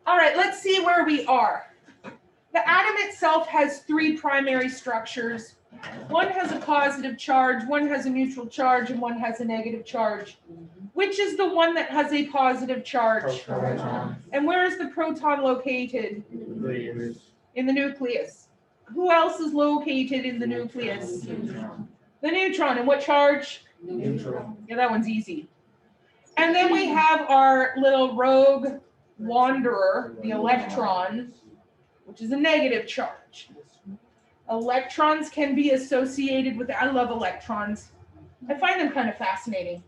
All right, let's see where we are. The atom itself has three primary structures. One has a positive charge, one has a neutral charge, and one has a negative charge. Which is the one that has a positive charge? Proton. And where is the proton located? In the nucleus. Who else is located in the nucleus? The neutron. And what charge? Neutral. Yeah, that one's easy. And then we have our little rogue wanderer, the electron, which is a negative charge. Electrons can be associated with, I love electrons. I find them kind of fascinating.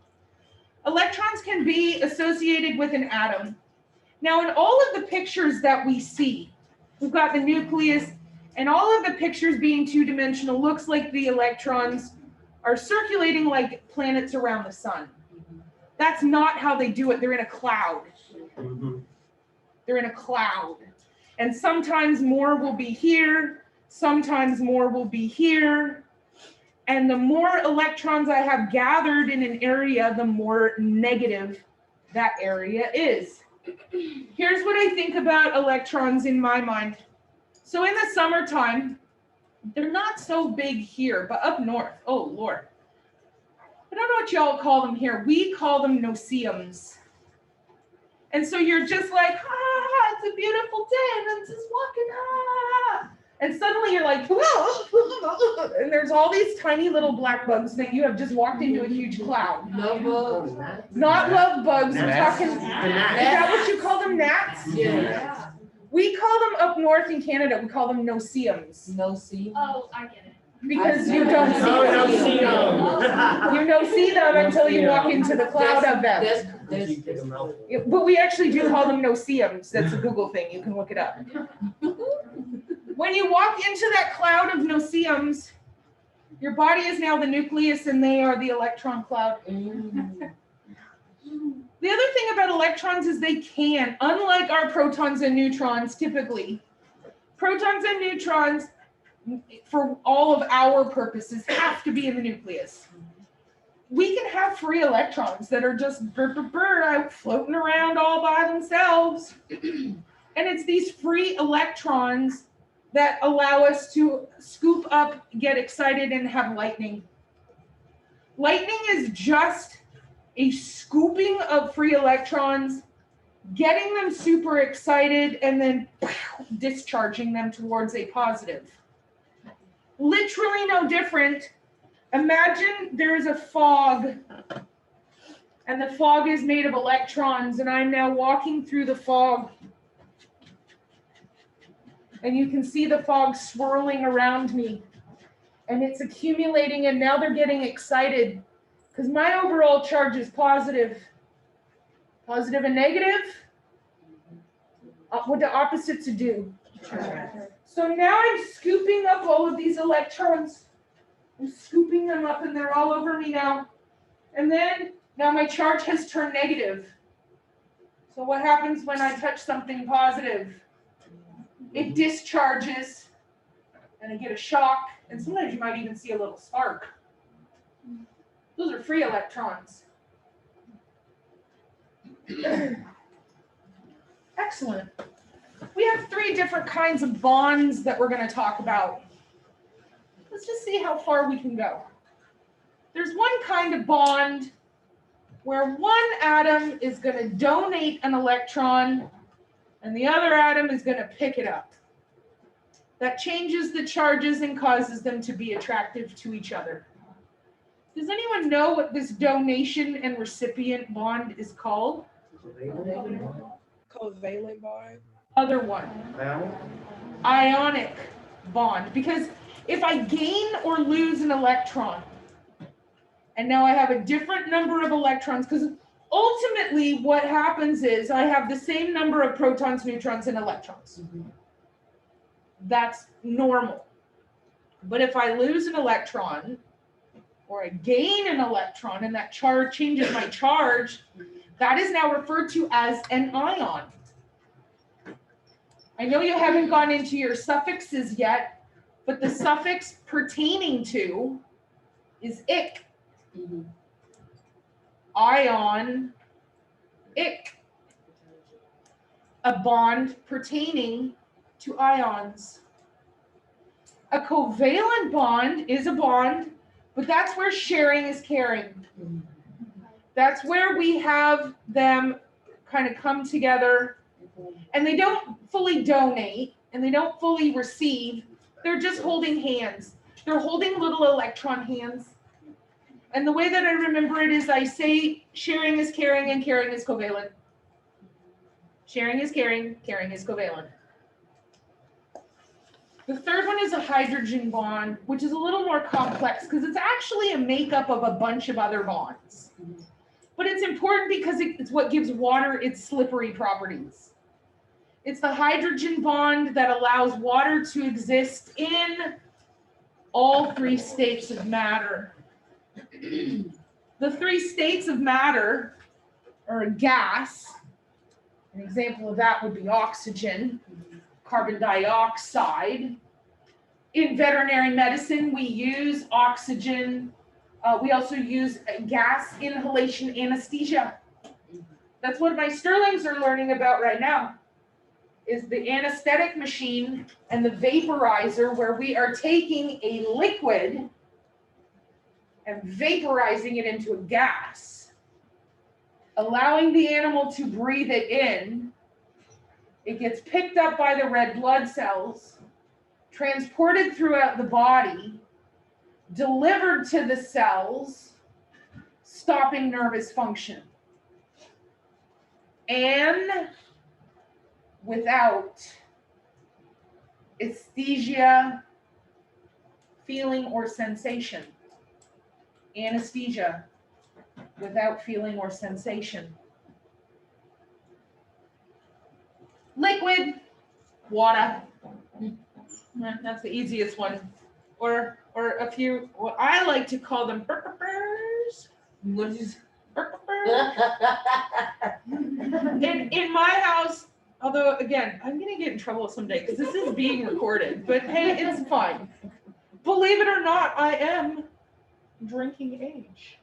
Electrons can be associated with an atom. Now, in all of the pictures that we see, we've got the nucleus, and all of the pictures being two-dimensional looks like the electrons are circulating like planets around the sun. That's not how they do it. They're in a cloud. They're in a cloud. And sometimes more will be here, sometimes more will be here. And the more electrons I have gathered in an area, the more negative that area is. Here's what I think about electrons in my mind. So in the summertime, they're not so big here, but up north, oh Lord. I don't know what y'all call them here. We call them noceums. And so you're just like, it's a beautiful day, and I'm just walking, And suddenly you're like, and there's all these tiny little black bugs that you have just walked into a huge cloud. Love bugs. Not love bugs, we're Gnats. talking, is that what you call them, gnats? Yeah. We call them up north in Canada, we call them noceums. No see. Oh, I get it. Because you don't see Oh, them. don't see them. You don't see them until you walk into the cloud of them. That's Yeah, but we actually do call them noceums. That's a Google thing. You can look it up. When you walk into that cloud of noceums, your body is now the nucleus and they are the electron cloud. The other thing about electrons is they can, unlike our protons and neutrons typically, protons and neutrons, for all of our purposes, have to be in the nucleus. We can have free electrons that are just out floating around all by themselves. And it's these free electrons that allow us to scoop up, get excited, and have lightning. Lightning is just a scooping of free electrons, getting them super excited, and then discharging them towards a positive. Literally no different. Imagine there's a fog, and the fog is made of electrons, and I'm now walking through the fog. And you can see the fog swirling around me, and it's accumulating, and now they're getting excited because my overall charge is positive. Positive and negative, what do opposites do? So now I'm scooping up all of these electrons. I'm scooping them up and they're all over me now. And then, now my charge has turned negative. So what happens when I touch something positive? It discharges and I get a shock. And sometimes you might even see a little spark. Those are free electrons. Excellent. We have three different kinds of bonds that we're going to talk about. Let's just see how far we can go. There's one kind of bond where one atom is going to donate an electron and the other atom is going to pick it up. That changes the charges and causes them to be attractive to each other. Does anyone know what this donation and recipient bond is called? Covalent bond. Other one. Ionic bond. Because if I gain or lose an electron, and now I have a different number of electrons, because ultimately what happens is I have the same number of protons, neutrons, and electrons. That's normal. But if I lose an electron, or I gain an electron, and that charge changes my charge, that is now referred to as an ion. I know you haven't gone into your suffixes yet, but the suffix pertaining to is "ic." Ion, ic. a bond pertaining to ions. A covalent bond is a bond, but that's where sharing is caring. That's where we have them kind of come together, and they don't fully donate and they don't fully receive. They're just holding hands. They're holding little electron hands. And the way that I remember it is I say sharing is caring and caring is covalent. Sharing is caring, caring is covalent. The third one is a hydrogen bond, which is a little more complex because it's actually a makeup of a bunch of other bonds. But it's important because it's what gives water its slippery properties. It's the hydrogen bond that allows water to exist in all three states of matter. The three states of matter are a gas. An example of that would be oxygen, carbon dioxide. In veterinary medicine, we use oxygen. We also use gas inhalation anesthesia. That's what my Sterlings are learning about right now, is the anesthetic machine and the vaporizer, where we are taking a liquid and vaporizing it into a gas, allowing the animal to breathe it in. It gets picked up by the red blood cells, transported throughout the body, delivered to the cells, stopping nervous function. And without aesthesia, feeling, or sensation. Anesthesia without feeling or sensation. Liquid, water. That's the easiest one. Or a few, what I like to call them burpers. What is In my house, although again, I'm gonna get in trouble someday because this is being recorded, but hey, it's fine. Believe it or not, I am drinking age.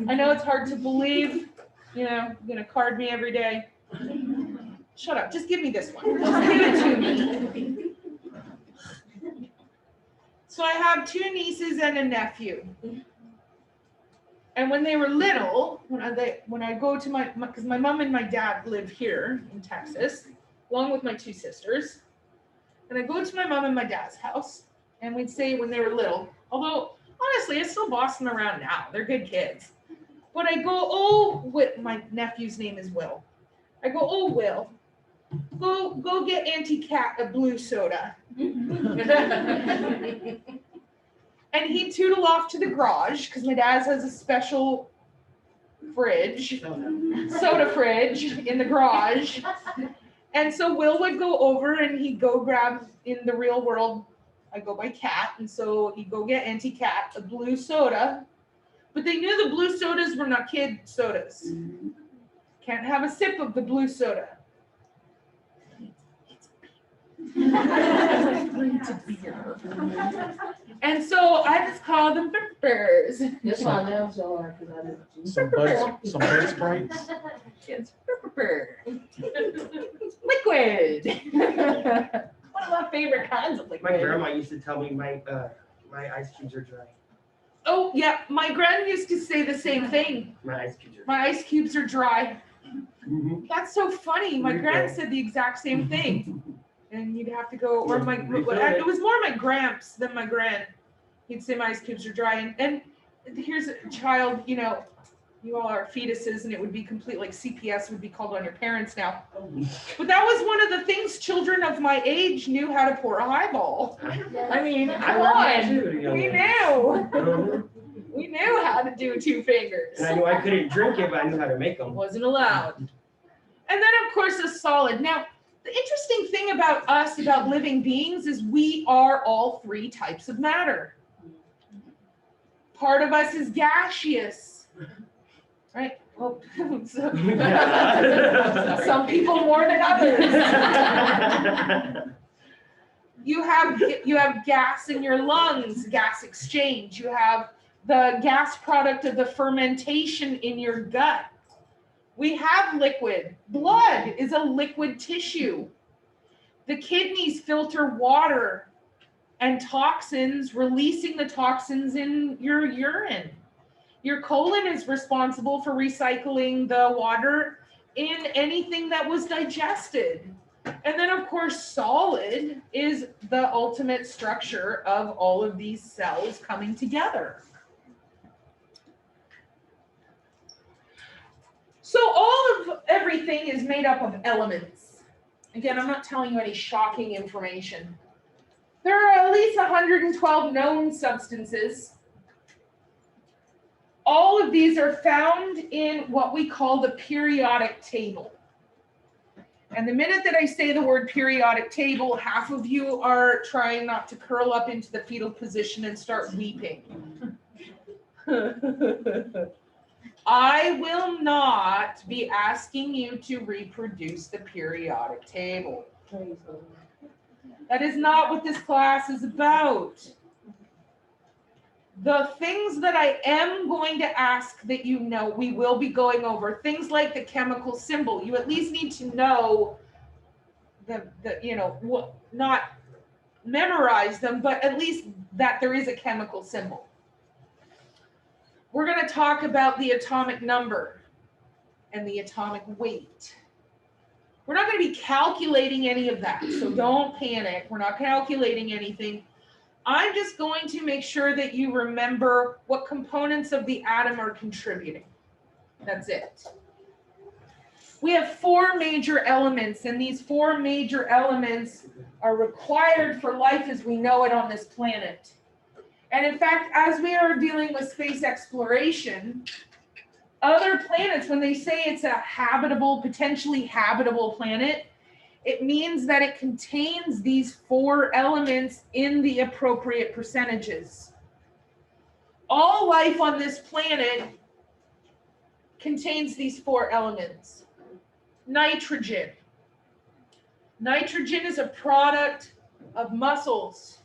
I know it's hard to believe, you know, you're gonna card me every day. Shut up, just give me this one. Just give it to me. So I have two nieces and a nephew. And when they were little, when I go to because my mom and my dad live here in Texas, along with my two sisters, and I go to my mom and my dad's house, and we'd say when they were little, although honestly, I still boss them around now. They're good kids. But I go, my nephew's name is Will. I go, oh, Will, go get Auntie Kat a blue soda. And he'd tootle off to the garage because my dad's has a special fridge, soda fridge in the garage. And so Will would go over and he'd go grab, in the real world, I go by Cat. And so he'd go get Auntie Cat a blue soda. But they knew the blue sodas were not kid sodas. Can't have a sip of the blue soda. It's a beer. And so I just call them burpers. this one now? So hard because I didn't. Some Bud Sprites. It's burper. Liquid. One of my favorite kinds of liquid. My grandma used to tell me my ice cubes are dry. Oh yeah, my grand used to say the same thing. My ice cubes are dry. My ice cubes are dry. Mhm. That's so funny. My There you grand go. said the exact same thing. And you'd have to go, or Yeah, my, refill it. it was more my gramps than my grand. He'd say my ice cubes are dry. And here's a child, you know, you all are fetuses and it would be complete, like CPS would be called on your parents now. But that was one of the things children of my age knew how to pour a highball. I mean, I come learned that on. too, you know. We knew. Mhm. We knew how to do two fingers. And I knew I couldn't drink it, but I knew how to make them. Wasn't allowed. And then of course a solid. Now, the interesting thing about us, about living beings, is we are all three types of matter. Part of us is gaseous, right? Well, some people more than others. You have gas in your lungs, gas exchange. You have the gas product of the fermentation in your gut. We have liquid. Blood is a liquid tissue. The kidneys filter water and toxins, releasing the toxins in your urine. Your colon is responsible for recycling the water in anything that was digested. And then, of course, solid is the ultimate structure of all of these cells coming together. So all of everything is made up of elements. Again, I'm not telling you any shocking information. There are at least 112 known substances. All of these are found in what we call the periodic table. And the minute that I say the word periodic table, half of you are trying not to curl up into the fetal position and start weeping. I will not be asking you to reproduce the periodic table. That is not what this class is about. The things that I am going to ask that you know, we will be going over things like the chemical symbol. You at least need to know not memorize them, but at least that there is a chemical symbol. We're going to talk about the atomic number and the atomic weight. We're not going to be calculating any of that, so don't panic. We're not calculating anything. I'm just going to make sure that you remember what components of the atom are contributing. That's it. We have 4 major elements, and these 4 major elements are required for life as we know it on this planet. And in fact, as we are dealing with space exploration, other planets, when they say it's a habitable, potentially habitable planet, it means that it contains these 4 elements in the appropriate percentages. All life on this planet contains these 4 elements. Nitrogen. Nitrogen is a product of muscles.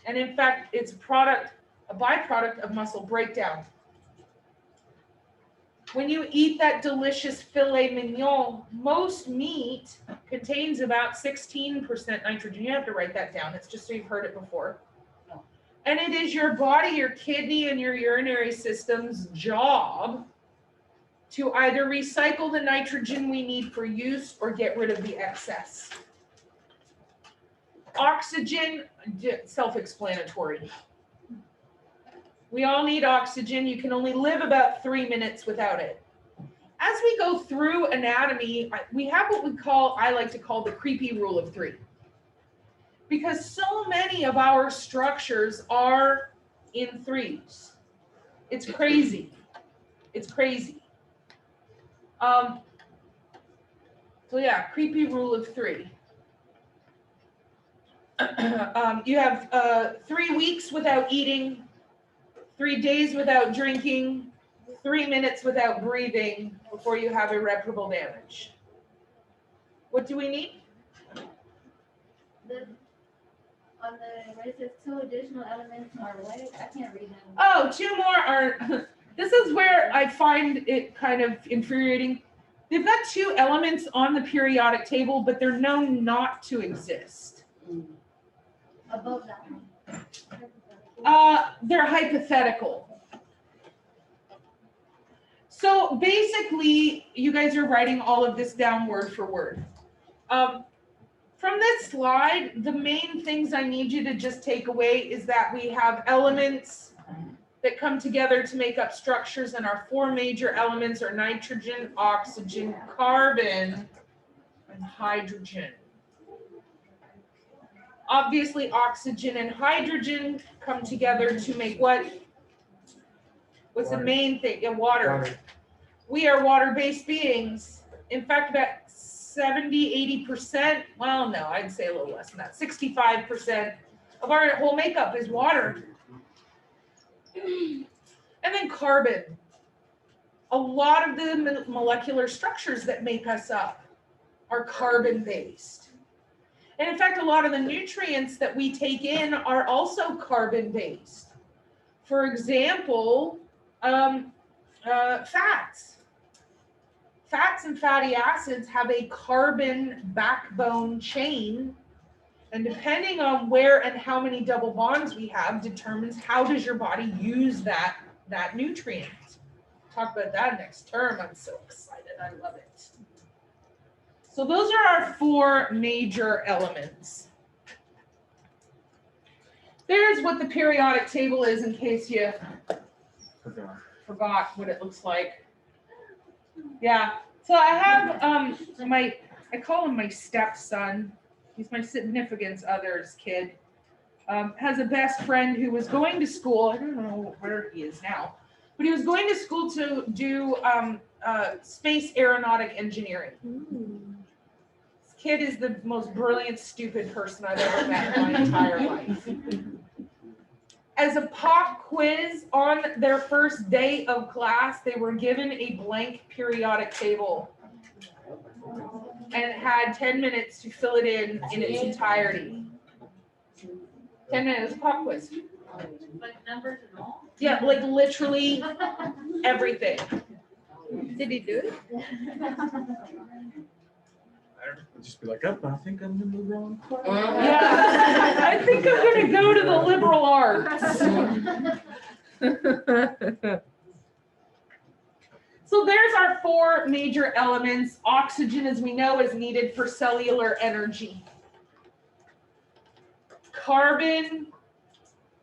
And in fact, it's a byproduct of muscle breakdown. When you eat that delicious filet mignon, most meat contains about 16% nitrogen. You have to write that down. It's just so you've heard it before. And it is your body, your kidney, and your urinary system's job to either recycle the nitrogen we need for use or get rid of the excess. Oxygen, self-explanatory. We all need oxygen. You can only live about 3 minutes without it. As we go through anatomy, we have what I like to call the creepy rule of 3. Because so many of our structures are in 3s. It's crazy. It's crazy. So yeah, creepy rule of 3. You have 3 weeks without eating, 3 days without drinking, 3 minutes without breathing before you have irreparable damage. What do we need? On the, where it says 2 additional elements are what? I can't read them. Oh, 2 more are, this is where I find it kind of infuriating. They've got 2 elements on the periodic table, but they're known not to exist. Above that one. They're hypothetical. So basically, you guys are writing all of this down word for word. From this slide, the main things I need you to just take away is that we have elements that come together to make up structures, and our 4 major elements are nitrogen, oxygen, carbon, and hydrogen. Obviously, oxygen and hydrogen come together to make what? What's the main thing? Yeah, water. We are water-based beings. In fact, about 70–80%, well, no, I'd say a little less than that. 65% of our whole makeup is water. And then carbon. A lot of the molecular structures that make us up are carbon-based. And in fact, a lot of the nutrients that we take in are also carbon-based. For example, fats. fats and fatty acids have a carbon backbone chain, and depending on where and how many double bonds we have determines how does your body use that nutrient. Talk about that next term. I'm so excited. I love it. So those are our 4 major elements. There's what the periodic table is in case you forgot what it looks like. Yeah. So I have I call him my stepson. He's my significant other's kid. Has a best friend who was going to school. I don't know where he is now, but he was going to school to do space aeronautic engineering. This kid is the most brilliant, stupid person I've ever met in my entire life. As a pop quiz on their first day of class, they were given a blank periodic table and it had 10 minutes to fill it in its entirety. 10 minutes, pop quiz. Like numbers and all? Yeah, like literally everything. Did he do it? I'd just be like, oh, I think I'm in the wrong class. Yeah, I think I'm gonna go to the liberal arts. So there's our 4 major elements. Oxygen, as we know, is needed for cellular energy. Carbon,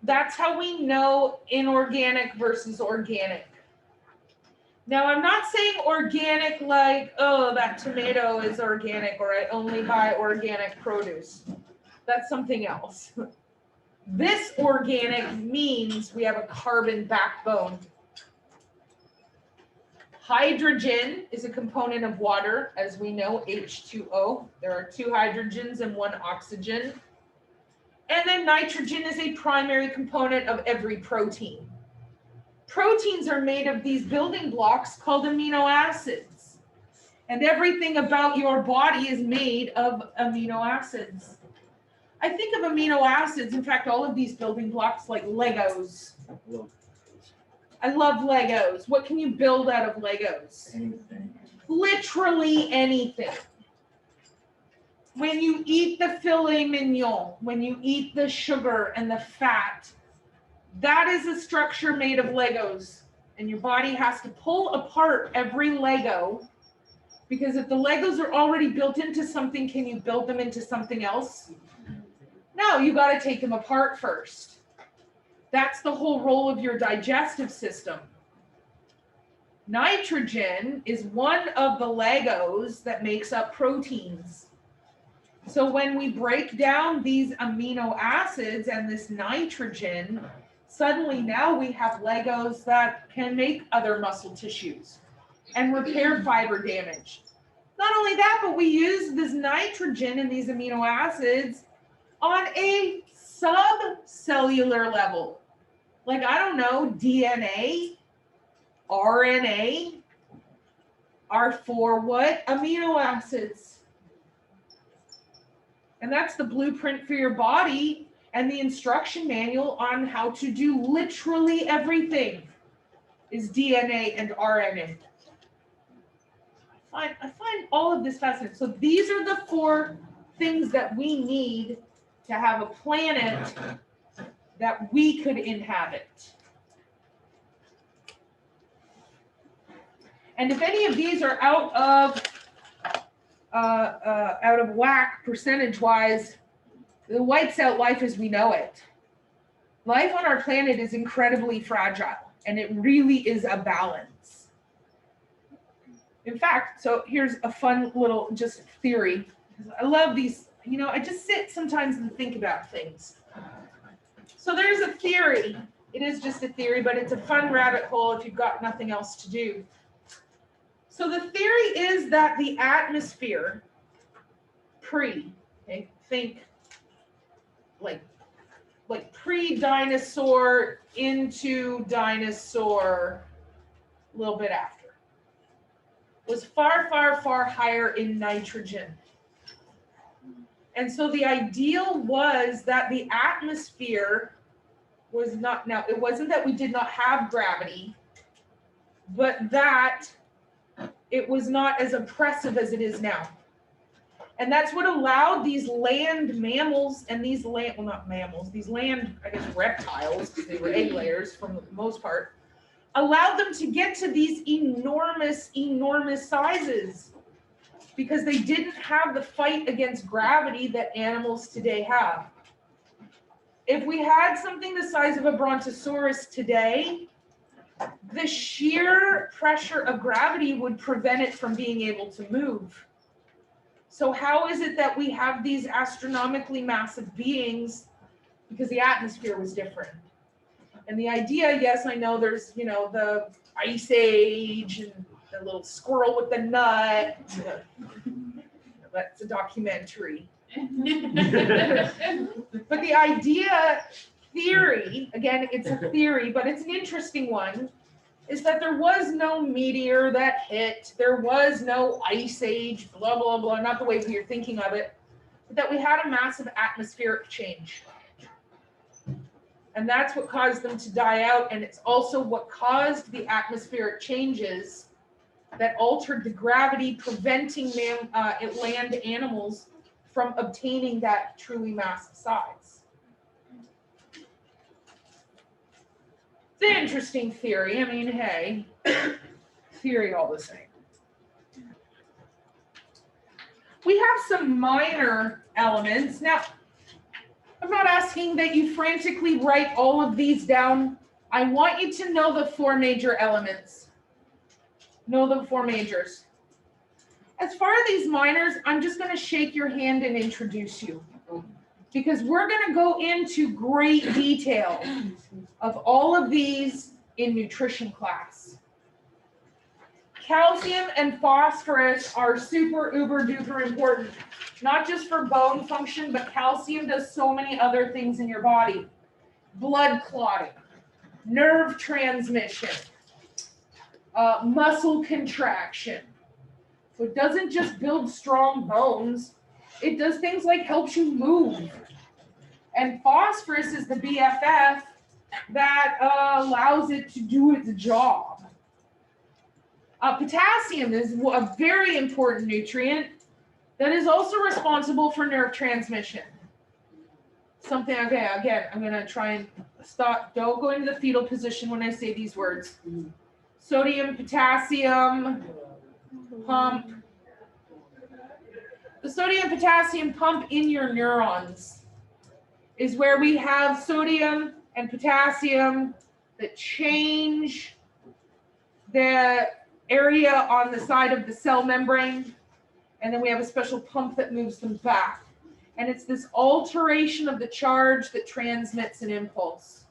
that's how we know inorganic versus organic. Now, I'm not saying organic like, oh, that tomato is organic or I only buy organic produce. That's something else. This organic means we have a carbon backbone. Hydrogen is a component of water, as we know, H2O. There are 2 hydrogens and 1 oxygen. And then nitrogen is a primary component of every protein. Proteins are made of these building blocks called amino acids. And everything about your body is made of amino acids. I think of amino acids, in fact, all of these building blocks like Legos. I love Legos. What can you build out of Legos? Anything. Literally anything. When you eat the filet mignon, when you eat the sugar and the fat, that is a structure made of Legos. And your body has to pull apart every Lego, because if the Legos are already built into something, can you build them into something else? No, you got to take them apart first. That's the whole role of your digestive system. Nitrogen is one of the Legos that makes up proteins. So when we break down these amino acids and this nitrogen, suddenly now we have Legos that can make other muscle tissues and repair fiber damage. Not only that, but we use this nitrogen and these amino acids on a subcellular level. Like, I don't know, DNA, RNA are for what? Amino acids. And that's the blueprint for your body and the instruction manual on how to do literally everything is DNA and RNA. I find all of this fascinating. So these are the 4 things that we need to have a planet that we could inhabit. And if any of these are out of whack percentage-wise, it wipes out life as we know it. Life on our planet is incredibly fragile, and it really is a balance. In fact, so here's a fun little just theory. I love these, I just sit sometimes and think about things. So there's a theory. It is just a theory, but it's a fun rabbit hole if you've got nothing else to do. So the theory is that the atmosphere think like pre-dinosaur into dinosaur, a little bit after, was far, far, far higher in nitrogen. And so the ideal was that the atmosphere was not, now it wasn't that we did not have gravity, but that it was not as oppressive as it is now. And that's what allowed these land mammals and these land, well, not mammals, these land, I guess, reptiles, because they were egg layers for the most part, allowed them to get to these enormous, enormous sizes because they didn't have the fight against gravity that animals today have. If we had something the size of a brontosaurus today, the sheer pressure of gravity would prevent it from being able to move. So how is it that we have these astronomically massive beings? Because the atmosphere was different. And the idea, yes, I know there's, the ice age and the little squirrel with the nut. That's a documentary. But the idea, theory, again, it's a theory, but it's an interesting one, is that there was no meteor that hit, there was no ice age, blah, blah, blah, not the way you're thinking of it, but that we had a massive atmospheric change. And that's what caused them to die out, and it's also what caused the atmospheric changes that altered the gravity, preventing land animals from obtaining that truly massive size. It's an interesting theory. I mean, hey, theory all the same. We have some minor elements. Now, I'm not asking that you frantically write all of these down. I want you to know the four major elements. Know the four majors. As far as these minors, I'm just going to shake your hand and introduce you, because we're going to go into great detail of all of these in nutrition class. Calcium and phosphorus are super uber duper important, not just for bone function, but calcium does so many other things in your body. Blood clotting, nerve transmission, muscle contraction. So it doesn't just build strong bones, it does things like helps you move. And phosphorus is the BFF that allows it to do its job. Potassium is a very important nutrient that is also responsible for nerve transmission. Something, okay, again, I'm gonna try and stop, don't go into the fetal position when I say these words. Sodium, potassium, pump. The sodium potassium pump in your neurons is where we have sodium and potassium that change the area on the side of the cell membrane, and then we have a special pump that moves them back. And it's this alteration of the charge that transmits an impulse.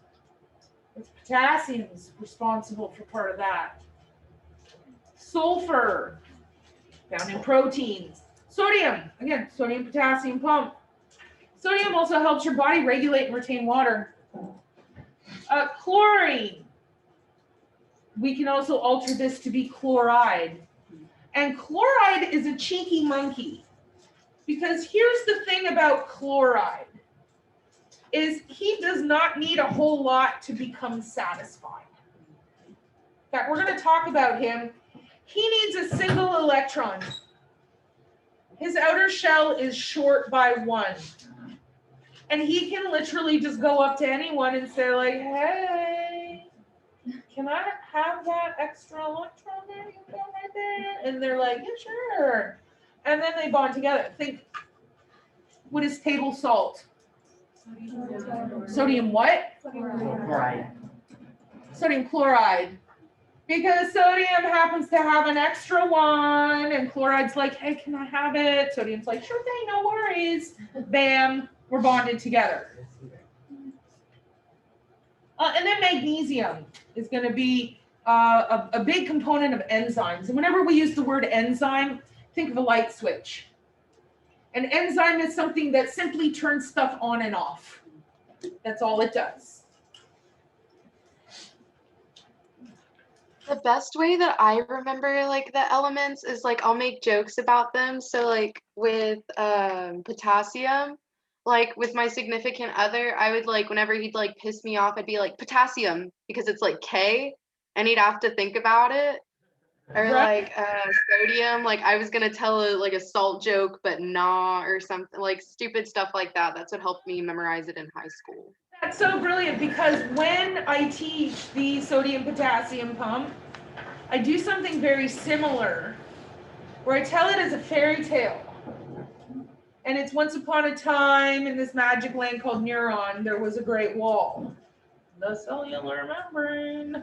It's potassium is responsible for part of that. Sulfur, found in proteins. Sodium, again, sodium potassium pump. Sodium also helps your body regulate and retain water. Chlorine, we can also alter this to be chloride. And chloride is a cheeky monkey, because here's the thing about chloride, is he does not need a whole lot to become satisfied. In fact, we're going to talk about him. He needs a single electron. His outer shell is short by 1. And he can literally just go up to anyone and say like, hey, can I have that extra electron there? You got right there? And they're like, yeah, sure. And then they bond together. Think, what is table salt? Sodium what? Chloride. Sodium chloride. Because sodium happens to have an extra 1, and chloride's like, hey, can I have it? Sodium's like, sure thing, no worries. Bam, we're bonded together. And then magnesium is going to be a big component of enzymes. And whenever we use the word enzyme, think of a light switch. An enzyme is something that simply turns stuff on and off. That's all it does. The best way that I remember like the elements is like I'll make jokes about them. So like with potassium, like with my significant other, I would like whenever he'd like piss me off, I'd be like potassium because it's like K, and he'd have to think about it. Or Right. like sodium, like I was gonna tell a salt joke, but nah, or something like stupid stuff like that. That's what helped me memorize it in high school. That's so brilliant because when I teach the sodium potassium pump, I do something very similar where I tell it as a fairy tale. And it's once upon a time in this magic land called Neuron, there was a great wall, the cellular membrane.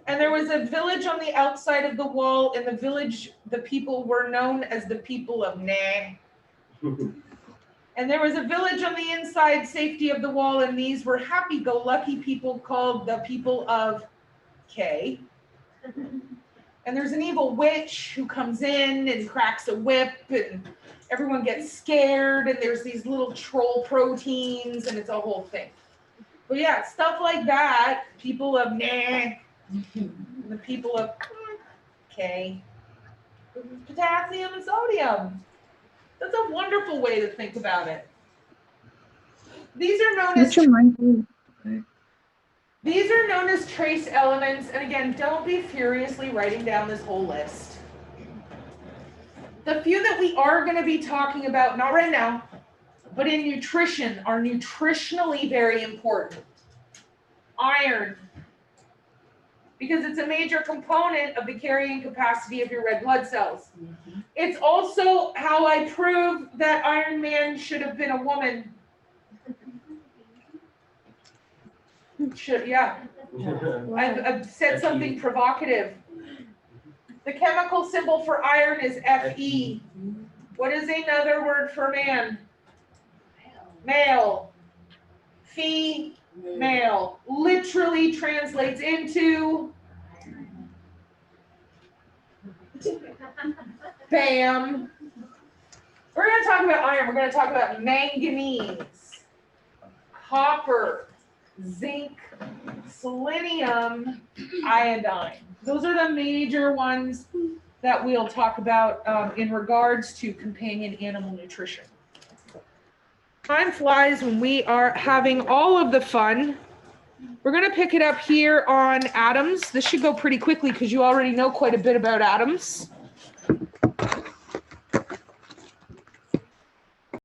And there was a village on the outside of the wall. In the village, the people were known as the people of Nah. And there was a village on the inside safety of the wall, and these were happy-go-lucky people called the people of K. And there's an evil witch who comes in and cracks a whip, and everyone gets scared, and there's these little troll proteins, and it's a whole thing. But yeah, stuff like that, people of Nah, and the people of K, potassium and sodium. That's a wonderful way to think about it. These are known as trace elements, and again, don't be furiously writing down this whole list. The few that we are going to be talking about, not right now, but in nutrition, are nutritionally very important. Iron, because it's a major component of the carrying capacity of your red blood cells. It's also how I prove that Iron Man should have been a woman. Yeah, I've said something provocative. The chemical symbol for iron is Fe. What is another word for man? Male. Female. Literally translates into bam. We're going to talk about iron. We're going to talk about manganese, copper, zinc, selenium, iodine. Those are the major ones that we'll talk about in regards to companion animal nutrition. Time flies when we are having all of the fun. We're going to pick it up here on atoms. This should go pretty quickly because you already know quite a bit about atoms.